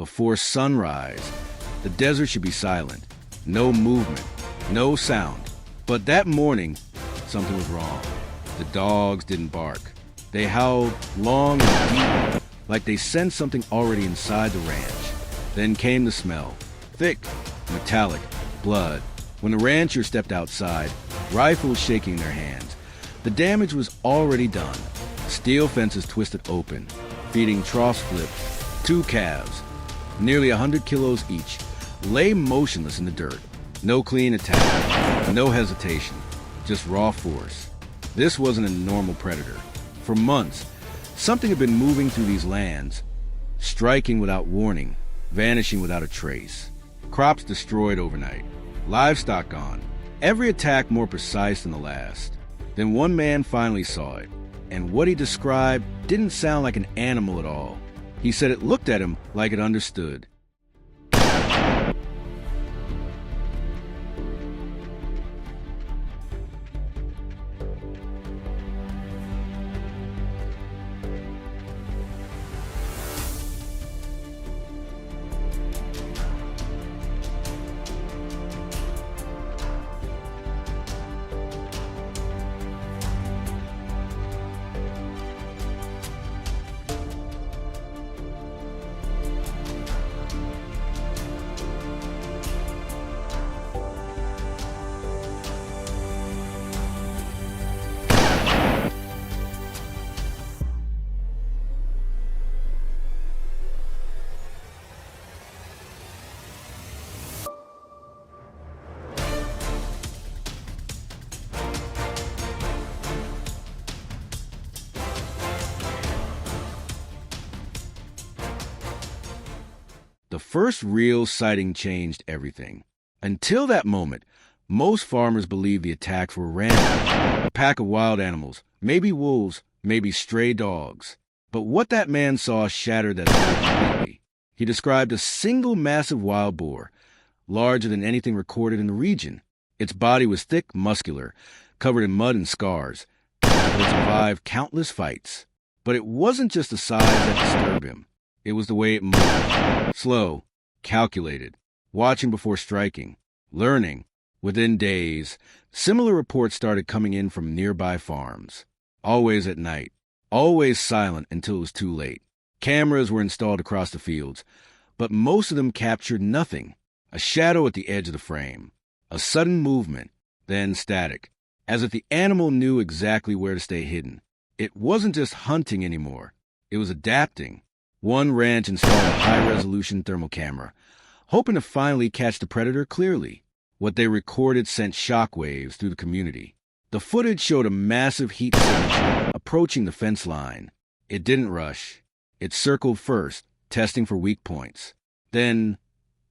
before sunrise. The desert should be silent. No movement, no sound. But that morning, something was wrong. The dogs didn't bark. They howled long and deep, like they sensed something already inside the ranch. Then came the smell. Thick, metallic, blood. When the rancher stepped outside, rifles shaking in their hands, the damage was already done. Steel fences twisted open, feeding troughs flipped. 2 calves, nearly 100 kilos each, lay motionless in the dirt. No clean attack, no hesitation, just raw force. This wasn't a normal predator. For months, something had been moving through these lands, striking without warning, vanishing without a trace. Crops destroyed overnight, livestock gone, every attack more precise than the last. Then one man finally saw it, and what he described didn't sound like an animal at all. He said it looked at him like it understood. The first real sighting changed everything. Until that moment, most farmers believed the attacks were random. A pack of wild animals, maybe wolves, maybe stray dogs. But what that man saw shattered that theory completely. He described a single massive wild boar, larger than anything recorded in the region. Its body was thick, muscular, covered in mud and scars. It had survived countless fights. But it wasn't just the size that disturbed him. It was the way it moved. Slow, calculated, watching before striking, learning. Within days, similar reports started coming in from nearby farms. Always at night, always silent until it was too late. Cameras were installed across the fields, but most of them captured nothing. A shadow at the edge of the frame, a sudden movement, then static, as if the animal knew exactly where to stay hidden. It wasn't just hunting anymore. It was adapting. One ranch installed a high-resolution thermal camera, hoping to finally catch the predator clearly. What they recorded sent shockwaves through the community. The footage showed a massive heat signature approaching the fence line. It didn't rush. It circled first, testing for weak points. Then,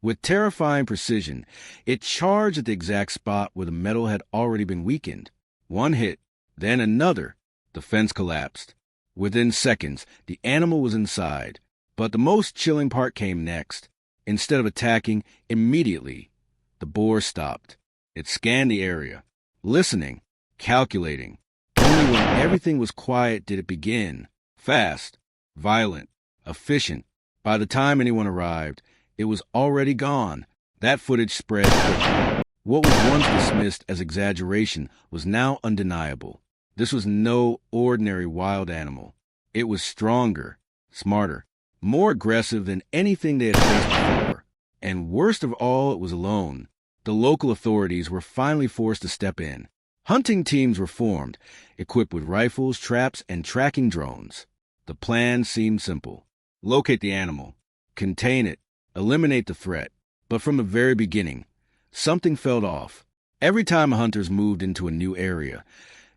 with terrifying precision, it charged at the exact spot where the metal had already been weakened. One hit, then another. The fence collapsed. Within seconds, the animal was inside. But the most chilling part came next. Instead of attacking, immediately, the boar stopped. It scanned the area, listening, calculating. Only when everything was quiet did it begin. Fast, violent, efficient. By the time anyone arrived, it was already gone. That footage spread quickly. What was once dismissed as exaggeration was now undeniable. This was no ordinary wild animal. It was stronger, smarter, more aggressive than anything they had faced before. And worst of all, it was alone. The local authorities were finally forced to step in. Hunting teams were formed, equipped with rifles, traps, and tracking drones. The plan seemed simple. Locate the animal, contain it, eliminate the threat. But from the very beginning, something felt off. Every time hunters moved into a new area,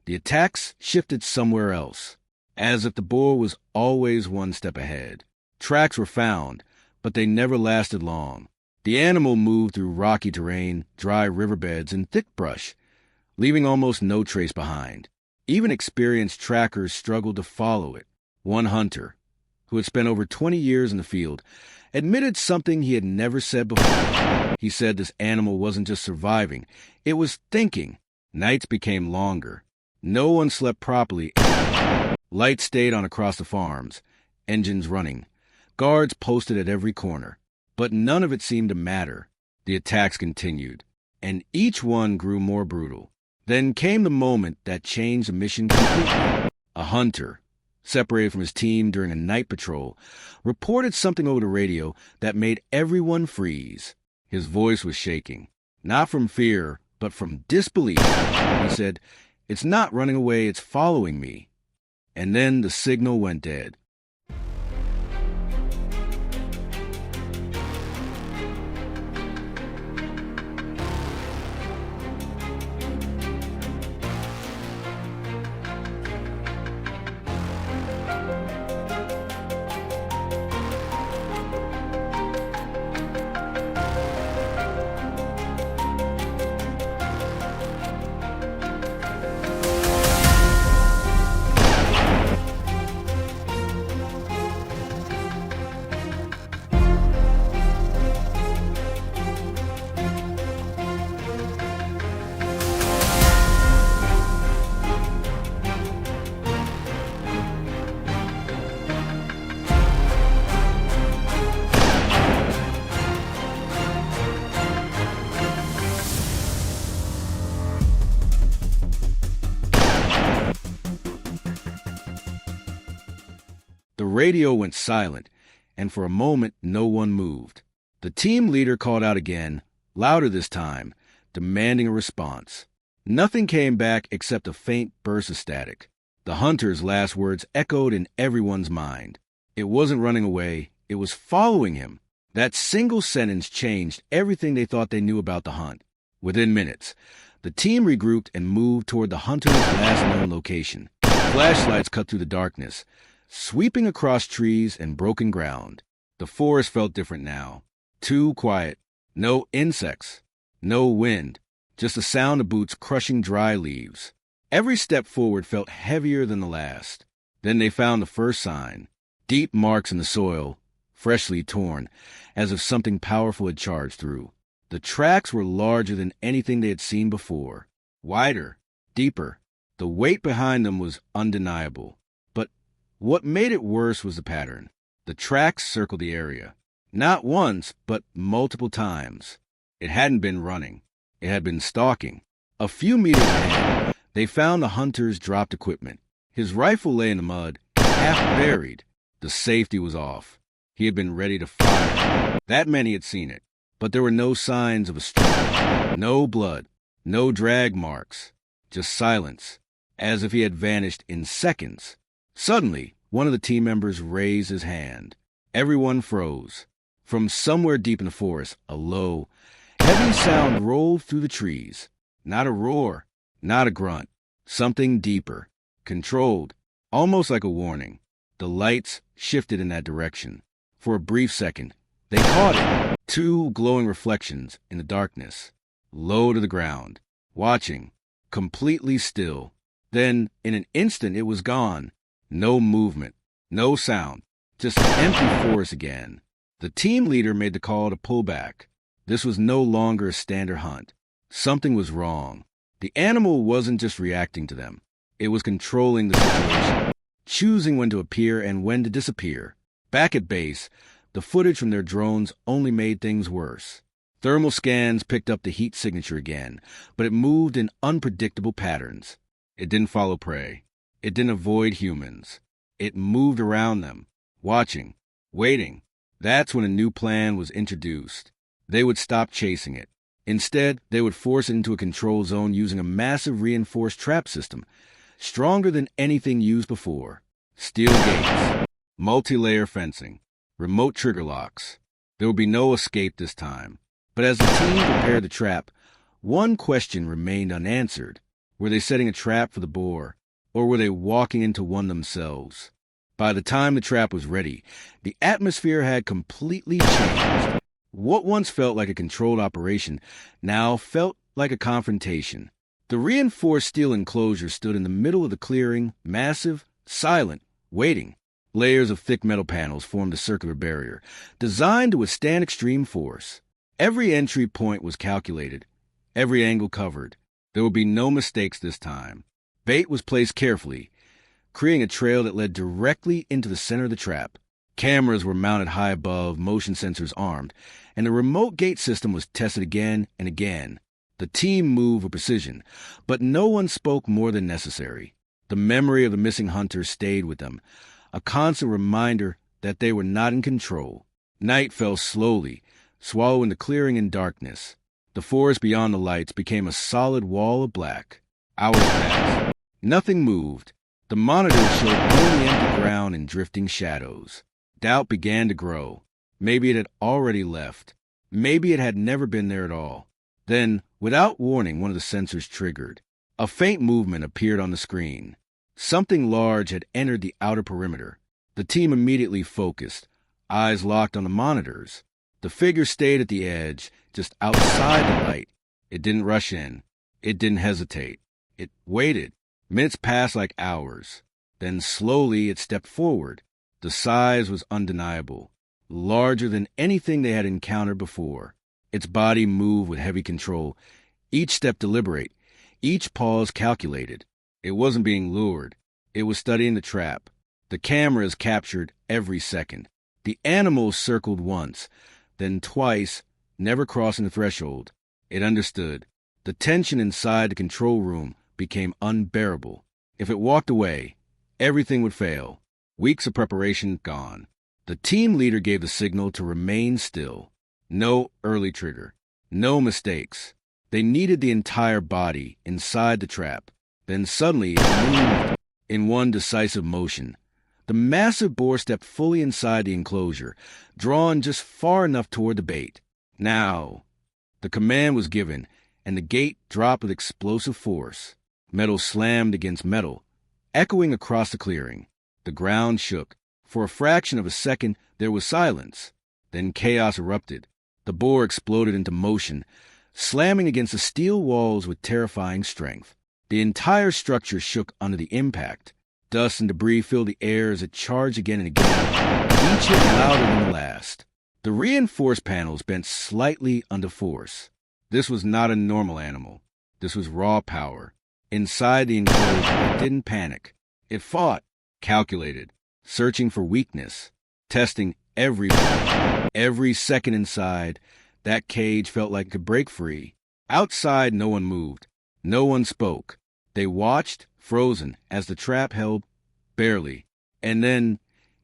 the attacks shifted somewhere else, as if the boar was always one step ahead. Tracks were found, but they never lasted long. The animal moved through rocky terrain, dry riverbeds, and thick brush, leaving almost no trace behind. Even experienced trackers struggled to follow it. One hunter, who had spent over 20 years in the field, admitted something he had never said before. He said this animal wasn't just surviving, it was thinking. Nights became longer. No one slept properly. Lights stayed on across the farms, engines running, guards posted at every corner. But none of it seemed to matter. The attacks continued, and each one grew more brutal. Then came the moment that changed the mission completely. A hunter, separated from his team during a night patrol, reported something over the radio that made everyone freeze. His voice was shaking, not from fear, but from disbelief. He said, "It's not running away, it's following me." And then the signal went dead. The radio went silent, and for a moment no one moved. The team leader called out again, louder this time, demanding a response. Nothing came back except a faint burst of static. The hunter's last words echoed in everyone's mind. It wasn't running away, it was following him. That single sentence changed everything they thought they knew about the hunt. Within minutes, the team regrouped and moved toward the hunter's last known location. Flashlights cut through the darkness, sweeping across trees and broken ground. The forest felt different now. Too quiet. No insects. No wind. Just the sound of boots crushing dry leaves. Every step forward felt heavier than the last. Then they found the first sign. Deep marks in the soil, freshly torn, as if something powerful had charged through. The tracks were larger than anything they had seen before. Wider. Deeper. The weight behind them was undeniable. What made it worse was the pattern. The tracks circled the area. Not once, but multiple times. It hadn't been running. It had been stalking. A few meters ahead, they found the hunter's dropped equipment. His rifle lay in the mud, half buried. The safety was off. He had been ready to fire. That meant he had seen it. But there were no signs of a struggle. No blood. No drag marks. Just silence, as if he had vanished in seconds. Suddenly, one of the team members raised his hand. Everyone froze. From somewhere deep in the forest, a low, heavy sound rolled through the trees. Not a roar, not a grunt. Something deeper, controlled, almost like a warning. The lights shifted in that direction. For a brief second, they caught it. Two glowing reflections in the darkness, low to the ground, watching, completely still. Then, in an instant, it was gone. No movement, no sound, just empty forest again. The team leader made the call to pull back. This was no longer a standard hunt. Something was wrong. The animal wasn't just reacting to them. It was controlling the situation, choosing when to appear and when to disappear. Back at base, the footage from their drones only made things worse. Thermal scans picked up the heat signature again, but it moved in unpredictable patterns. It didn't follow prey. It didn't avoid humans. It moved around them, watching, waiting. That's when a new plan was introduced. They would stop chasing it. Instead, they would force it into a control zone using a massive reinforced trap system, stronger than anything used before. Steel gates, multi-layer fencing, remote trigger locks. There would be no escape this time. But as the team prepared the trap, one question remained unanswered. Were they setting a trap for the boar? Or were they walking into one themselves? By the time the trap was ready, the atmosphere had completely changed. What once felt like a controlled operation now felt like a confrontation. The reinforced steel enclosure stood in the middle of the clearing, massive, silent, waiting. Layers of thick metal panels formed a circular barrier, designed to withstand extreme force. Every entry point was calculated, every angle covered. There would be no mistakes this time. Bait was placed carefully, creating a trail that led directly into the center of the trap. Cameras were mounted high above, motion sensors armed, and the remote gate system was tested again and again. The team moved with precision, but no one spoke more than necessary. The memory of the missing hunters stayed with them, a constant reminder that they were not in control. Night fell slowly, swallowing the clearing in darkness. The forest beyond the lights became a solid wall of black. Hours passed. Nothing moved. The monitors showed only empty ground and drifting shadows. Doubt began to grow. Maybe it had already left. Maybe it had never been there at all. Then, without warning, one of the sensors triggered. A faint movement appeared on the screen. Something large had entered the outer perimeter. The team immediately focused, eyes locked on the monitors. The figure stayed at the edge, just outside the light. It didn't rush in. It didn't hesitate. It waited. Minutes passed like hours. Then slowly it stepped forward. The size was undeniable, larger than anything they had encountered before. Its body moved with heavy control, each step deliberate, each pause calculated. It wasn't being lured. It was studying the trap. The cameras captured every second. The animal circled once, then twice, never crossing the threshold. It understood. The tension inside the control room became unbearable. If it walked away, everything would fail. Weeks of preparation gone. The team leader gave the signal to remain still. No early trigger. No mistakes. They needed the entire body inside the trap. Then suddenly it moved in one decisive motion. The massive boar stepped fully inside the enclosure, drawn just far enough toward the bait. Now, the command was given, and the gate dropped with explosive force. Metal slammed against metal, echoing across the clearing. The ground shook. For a fraction of a second, there was silence. Then chaos erupted. The boar exploded into motion, slamming against the steel walls with terrifying strength. The entire structure shook under the impact. Dust and debris filled the air as it charged again and again, each hit louder than the last. The reinforced panels bent slightly under force. This was not a normal animal. This was raw power. Inside the enclosure, it didn't panic. It fought, calculated, searching for weakness, testing every second inside. That cage felt like it could break free. Outside, no one moved. No one spoke. They watched, frozen, as the trap held barely. And then,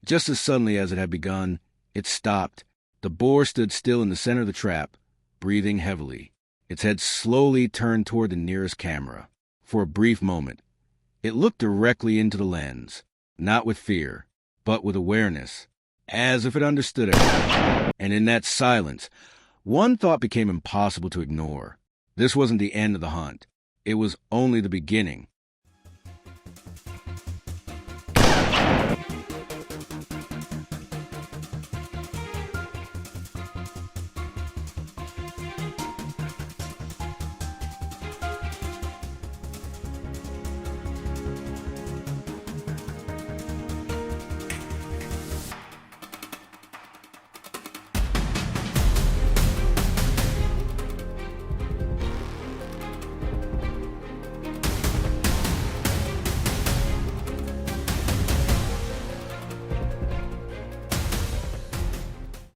just as suddenly as it had begun, it stopped. The boar stood still in the center of the trap, breathing heavily. Its head slowly turned toward the nearest camera. For a brief moment, it looked directly into the lens, not with fear, but with awareness, as if it understood everything. And in that silence, one thought became impossible to ignore. This wasn't the end of the hunt. It was only the beginning.